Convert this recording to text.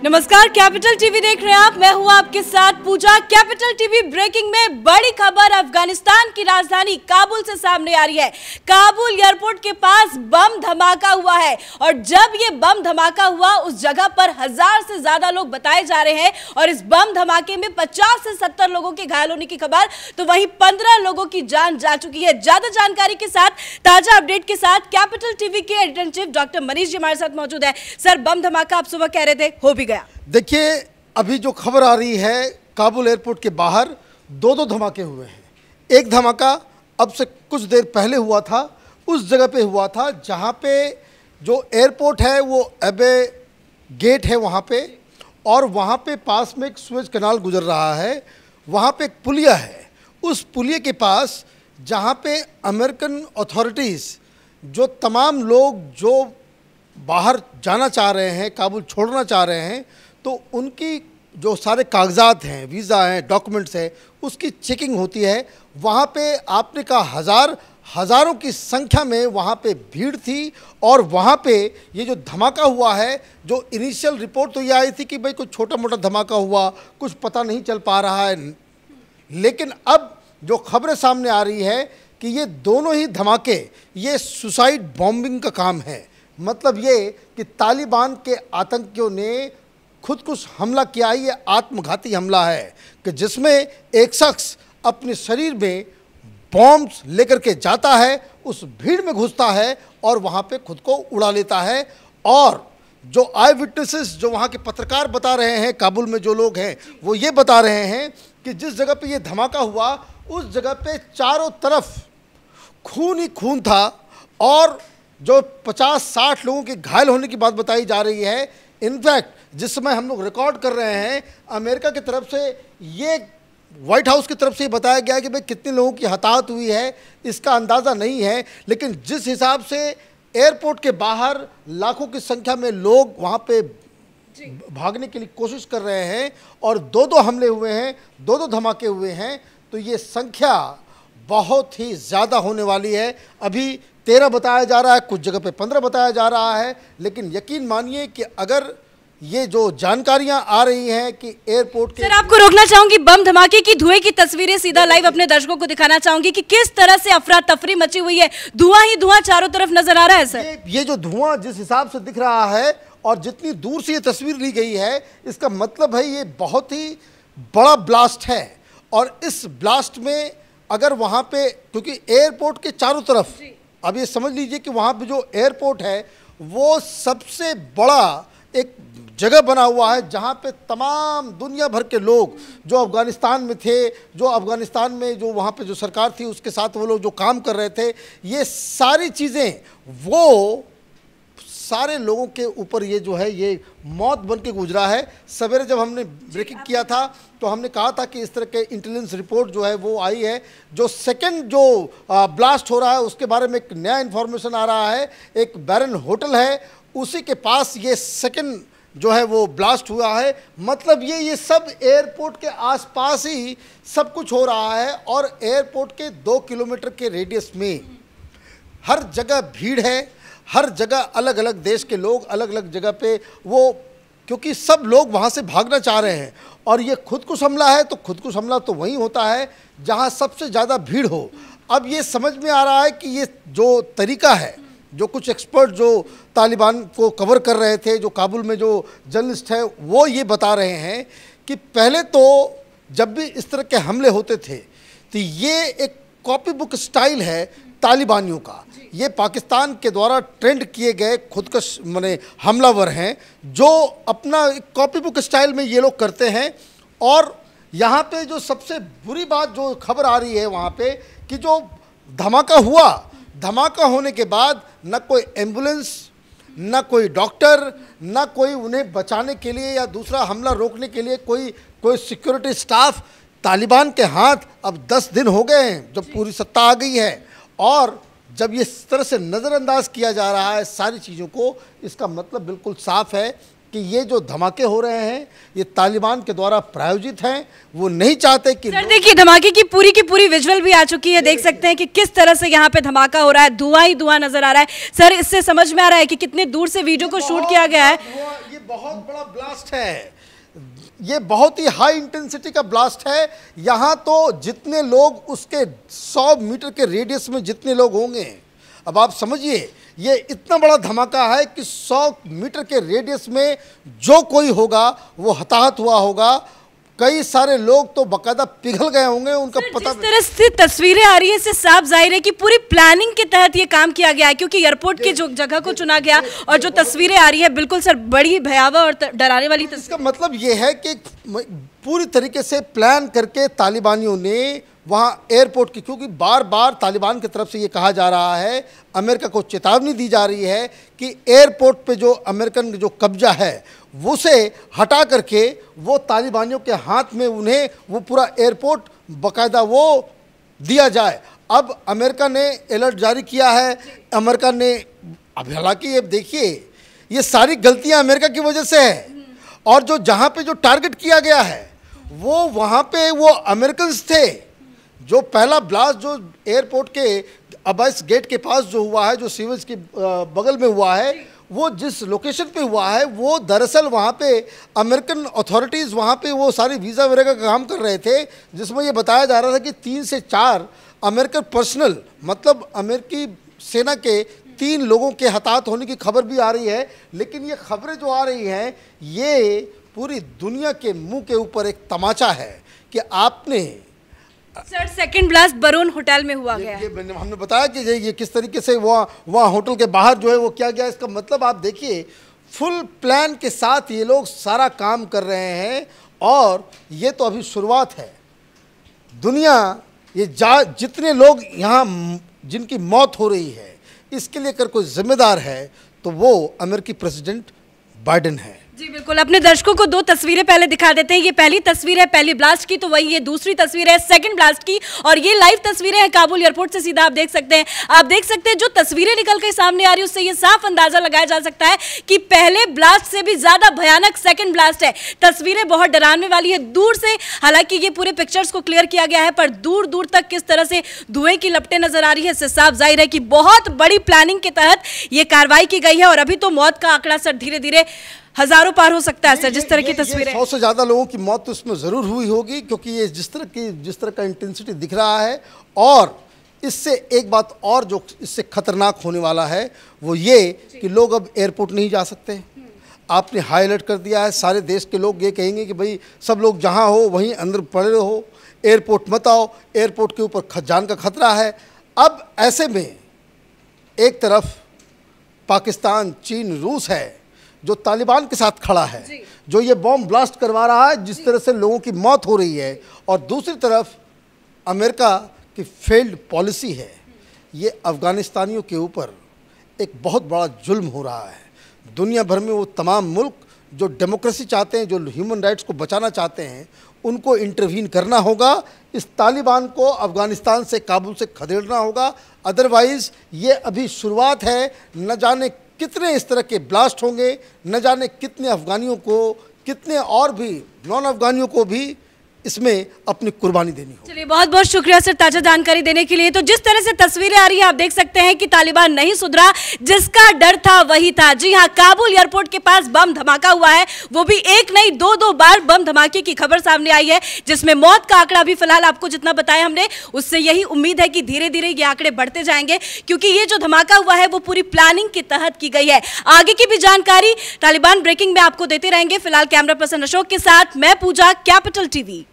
नमस्कार, capital TV देख रहे हैं आप। मैं हूं आपके साथ पूजा। कैपिटल टीवी ब्रेकिंग में बड़ी खबर अफगानिस्तान की राजधानी काबुल से सामने आ रही है। काबुल एयरपोर्ट के पास बम धमाका हुआ है और जब ये बम धमाका हुआ उस जगह पर 1000 से ज्यादा लोग बताए जा रहे हैं और इस बम धमाके में 50 से 70 लोगों के घायल होने की खबर, तो वहीं 15 लोगों की जान जा चुकी है। ज्यादा जानकारी के साथ, ताजा अपडेट के साथ कैपिटल टीवी के editor in chief doctor Manish ji हमारे साथ मौजूद है। सर, बम धमाका आप सुबह कह रहे थे, हो भी गया। देखिए, अभी जो खबर आ रही है, काबुल एयरपोर्ट के बाहर दो धमाके हुए हैं। एक धमाका अब से कुछ देर पहले हुआ था, उस जगह पे हुआ था जहाँ पे जो एयरपोर्ट है वो एबे गेट है वहाँ पे, और वहाँ पे पास में एक सुएज कैनाल गुजर रहा है। वहाँ पे एक पुलिया है, उस पुलिया के पास जहाँ पे अमेरिकन अथॉरिटीज़ जो तमाम लोग जो बाहर जाना चाह रहे हैं, काबुल छोड़ना चाह रहे हैं, तो उनकी जो सारे कागजात हैं, वीज़ा हैं, डॉक्यूमेंट्स हैं, उसकी चेकिंग होती है। वहाँ पे आपने कहा हज़ारों की संख्या में वहाँ पे भीड़ थी। और वहाँ पे ये जो धमाका हुआ है, जो इनिशियल रिपोर्ट तो ये आई थी कि भाई कुछ छोटा मोटा धमाका हुआ, कुछ पता नहीं चल पा रहा है, लेकिन अब जो खबरें सामने आ रही है कि ये दोनों ही धमाके ये सुसाइड बॉम्बिंग का काम है। मतलब ये कि तालिबान के आतंकियों ने खुदकुश हमला किया है। ये आत्मघाती हमला है कि जिसमें एक शख्स अपने शरीर में बॉम्ब्स लेकर के जाता है, उस भीड़ में घुसता है और वहाँ पे खुद को उड़ा लेता है। और जो आई विटनेसेस, जो वहाँ के पत्रकार बता रहे हैं, काबुल में जो लोग हैं, वो ये बता रहे हैं कि जिस जगह पे ये धमाका हुआ उस जगह पे चारों तरफ खून ही खून था। और जो 50-60 लोगों के घायल होने की बात बताई जा रही है। इनफैक्ट जिस समय हम लोग रिकॉर्ड कर रहे हैं, अमेरिका की तरफ से ये, व्हाइट हाउस की तरफ से ये बताया गया कि भाई कितने लोगों की हताहत हुई है इसका अंदाज़ा नहीं है, लेकिन जिस हिसाब से एयरपोर्ट के बाहर लाखों की संख्या में लोग वहाँ पे भागने के लिए कोशिश कर रहे हैं और दो हमले हुए हैं, दो धमाके हुए हैं, तो ये संख्या बहुत ही ज़्यादा होने वाली है। अभी 13 बताया जा रहा है, कुछ जगह पे 15 बताया जा रहा है, लेकिन यकीन मानिए कि अगर ये जो जानकारियां आ रही हैं कि एयरपोर्ट के... सर, आपको रोकना चाहूंगी, बम धमाके की धुएं की तस्वीरें सीधा लाइव अपने दर्शकों को दिखाना चाहूंगी कि किस तरह से अफरा तफरी मची हुई है। धुआं ही धुआं चारों तरफ नजर आ रहा है। सर, ये जो धुआं जिस हिसाब से दिख रहा है और जितनी दूर से ये तस्वीर ली गई है, इसका मतलब है ये बहुत ही बड़ा ब्लास्ट है। और इस ब्लास्ट में अगर वहाँ पे, क्योंकि एयरपोर्ट के चारों तरफ, अब ये समझ लीजिए कि वहाँ पे जो एयरपोर्ट है वो सबसे बड़ा एक जगह बना हुआ है जहाँ पे तमाम दुनिया भर के लोग जो अफ़गानिस्तान में थे, जो अफ़गानिस्तान में जो वहाँ पे जो सरकार थी उसके साथ वो लोग जो काम कर रहे थे, ये सारी चीज़ें, वो सारे लोगों के ऊपर ये जो है ये मौत बन के गुजरा है। सवेरे जब हमने ब्रेकिंग किया था तो हमने कहा था कि इस तरह के इंटेलिजेंस रिपोर्ट जो है वो आई है। जो सेकंड जो ब्लास्ट हो रहा है उसके बारे में एक नया इन्फॉर्मेशन आ रहा है। एक बैरन होटल है, उसी के पास ये सेकंड जो है वो ब्लास्ट हुआ है। मतलब ये सब एयरपोर्ट के आसपास ही सब कुछ हो रहा है। और एयरपोर्ट के 2 किलोमीटर के रेडियस में हर जगह भीड़ है, हर जगह अलग अलग देश के लोग अलग अलग जगह पे, वो क्योंकि सब लोग वहाँ से भागना चाह रहे हैं। और ये खुदकुश हमला है तो खुदकुश हमला तो वहीं होता है जहाँ सबसे ज़्यादा भीड़ हो। अब ये समझ में आ रहा है कि ये जो तरीका है, जो कुछ एक्सपर्ट जो तालिबान को कवर कर रहे थे, जो काबुल में जो जर्नलिस्ट है, वो ये बता रहे हैं कि पहले तो जब भी इस तरह के हमले होते थे तो ये एक कॉपी बुक स्टाइल है तालिबानियों का। ये पाकिस्तान के द्वारा ट्रेंड किए गए खुदकश माने हमलावर हैं जो अपना कॉपी बुक स्टाइल में ये लोग करते हैं। और यहाँ पे जो सबसे बुरी बात जो खबर आ रही है वहाँ पे कि जो धमाका हुआ, धमाका होने के बाद न कोई एम्बुलेंस, न कोई डॉक्टर, न कोई उन्हें बचाने के लिए या दूसरा हमला रोकने के लिए कोई सिक्योरिटी स्टाफ। तालिबान के हाथ अब 10 दिन हो गए हैं जब पूरी सत्ता आ गई है, और जब ये इस तरह से नज़रअंदाज किया जा रहा है सारी चीज़ों को, इसका मतलब बिल्कुल साफ है कि ये जो धमाके हो रहे हैं ये तालिबान के द्वारा प्रायोजित हैं। वो नहीं चाहते कि... सर देखिए, धमाके की पूरी विजुअल भी आ चुकी है। देख सकते हैं कि किस तरह से यहाँ पे धमाका हो रहा है, धुआं ही धुआं नजर आ रहा है। सर, इससे समझ में आ रहा है कि कितने दूर से वीडियो को शूट किया गया है। ये बहुत बड़ा ब्लास्ट है, ये बहुत ही हाई इंटेंसिटी का ब्लास्ट है। यहाँ तो जितने लोग उसके 100 मीटर के रेडियस में जितने लोग होंगे, अब आप समझिए ये इतना बड़ा धमाका है कि 100 मीटर के रेडियस में जो कोई होगा वो हताहत हुआ होगा। कई सारे लोग तो बकायदा पिघल गए होंगे, उनका पता। जिस तरह से तस्वीरें आ रही है इससे साफ जाहिर है कि पूरी प्लानिंग के तहत ये काम किया गया है, क्योंकि एयरपोर्ट की जो जगह को चुना गया और जो तस्वीरें आ रही है बिल्कुल सर बड़ी भयावह और डराने वाली तस्वीर। इसका मतलब ये है कि पूरी तरीके से प्लान करके तालिबानियों ने वहाँ एयरपोर्ट की, क्योंकि बार बार तालिबान की तरफ से ये कहा जा रहा है, अमेरिका को चेतावनी दी जा रही है कि एयरपोर्ट पे जो अमेरिकन जो कब्जा है उसे हटा करके वो तालिबानियों के हाथ में उन्हें वो पूरा एयरपोर्ट बाकायदा वो दिया जाए। अब अमेरिका ने अलर्ट जारी किया है। अमेरिका ने, अब हालांकि ये देखिए ये सारी गलतियां अमेरिका की वजह से है, और जो जहाँ पे जो टारगेट किया गया है वो वहाँ पे वो अमेरिकन थे। जो पहला ब्लास्ट जो एयरपोर्ट के अबाइस गेट के पास जो हुआ है, जो सीवेज के बगल में हुआ है, वो जिस लोकेशन पे हुआ है वो दरअसल वहाँ पे अमेरिकन अथॉरिटीज़ वहाँ पे वो सारी वीज़ा वगैरह का काम कर रहे थे, जिसमें ये बताया जा रहा था कि 3 से 4 अमेरिकन पर्सनल, मतलब अमेरिकी सेना के 3 लोगों के हताहत होने की खबर भी आ रही है। लेकिन ये खबरें जो आ रही हैं ये पूरी दुनिया के मुंह के ऊपर एक तमाचा है कि आपने सर सेकंड ब्लास्ट बरोन होटल में हुआ गया है। हमने बताया कि ये किस तरीके से वहाँ होटल के बाहर जो है वो क्या गया। इसका मतलब आप देखिए फुल प्लान के साथ ये लोग सारा काम कर रहे हैं, और ये तो अभी शुरुआत है। दुनिया ये जितने लोग यहाँ जिनकी मौत हो रही है इसके लिए अगर कोई जिम्मेदार है तो वो अमेरिकी प्रेसिडेंट बाइडेन है। जी बिल्कुल, अपने दर्शकों को 2 तस्वीरें पहले दिखा देते हैं। ये पहली तस्वीर है पहली ब्लास्ट की, तो वही ये दूसरी तस्वीर है सेकंड ब्लास्ट की, और ये लाइव तस्वीरें हैं काबुल एयरपोर्ट से सीधा आप देख सकते हैं। आप देख सकते हैं जो तस्वीरें निकल के सामने आ रही है उससे ये साफ अंदाजा लगाया जा सकता है कि पहले ब्लास्ट से भी ज्यादा भयानक सेकंड ब्लास्ट है। तस्वीरें बहुत डराने वाली है दूर से, हालांकि ये पूरे पिक्चर्स को क्लियर किया गया है, पर दूर दूर तक किस तरह से धुएं की लपटें नजर आ रही है इससे साफ जाहिर है कि बहुत बड़ी प्लानिंग के तहत ये कार्रवाई की गई है। और अभी तो मौत का आंकड़ा सर धीरे धीरे हजारों पार हो सकता है सर, जिस तरह की तस्वीरें। 100 से ज़्यादा लोगों की मौत तो इसमें ज़रूर हुई होगी, क्योंकि ये जिस तरह का इंटेंसिटी दिख रहा है। और इससे एक बात और जो इससे खतरनाक होने वाला है वो ये कि लोग अब एयरपोर्ट नहीं जा सकते। आपने हाई अलर्ट कर दिया है, सारे देश के लोग ये कहेंगे कि भाई सब लोग जहाँ हो वहीं अंदर पड़े रहो, एयरपोर्ट मत आओ, एयरपोर्ट के ऊपर जान का खतरा है। अब ऐसे में एक तरफ पाकिस्तान, चीन, रूस है जो तालिबान के साथ खड़ा है, जो ये बॉम्ब ब्लास्ट करवा रहा है, जिस तरह से लोगों की मौत हो रही है, और दूसरी तरफ अमेरिका की फेल्ड पॉलिसी है। ये अफ़गानिस्तानियों के ऊपर एक बहुत बड़ा जुल्म हो रहा है। दुनिया भर में वो तमाम मुल्क जो डेमोक्रेसी चाहते हैं, जो ह्यूमन राइट्स को बचाना चाहते हैं, उनको इंटरवीन करना होगा। इस तालिबान को अफ़गानिस्तान से, काबुल से खदेड़ना होगा। अदरवाइज़ ये अभी शुरुआत है, न जाने कितने इस तरह के ब्लास्ट होंगे, न जाने कितने अफगानियों को, कितने और भी नॉन अफगानियों को भी इसमें अपनी कुर्बानी देनी हो। चलिए बहुत बहुत शुक्रिया सर ताजा जानकारी देने के लिए। तो जिस तरह से तस्वीरें आ रही है आप देख सकते हैं कि तालिबान नहीं सुधरा, जिसका डर था वही था। जी हाँ, काबुल एयरपोर्ट के पास बम धमाका हुआ है, वो भी एक नहीं 2 बार बम धमाके की खबर सामने आई है, जिसमें मौत का आंकड़ा भी फिलहाल आपको जितना बताया हमने उससे यही उम्मीद है कि धीरे धीरे ये आंकड़े बढ़ते जाएंगे, क्योंकि ये जो धमाका हुआ है वो पूरी प्लानिंग के तहत की गई है। आगे की भी जानकारी तालिबान ब्रेकिंग में आपको देते रहेंगे। फिलहाल कैमरा पर्सन अशोक के साथ मैं पूजा, कैपिटल टीवी।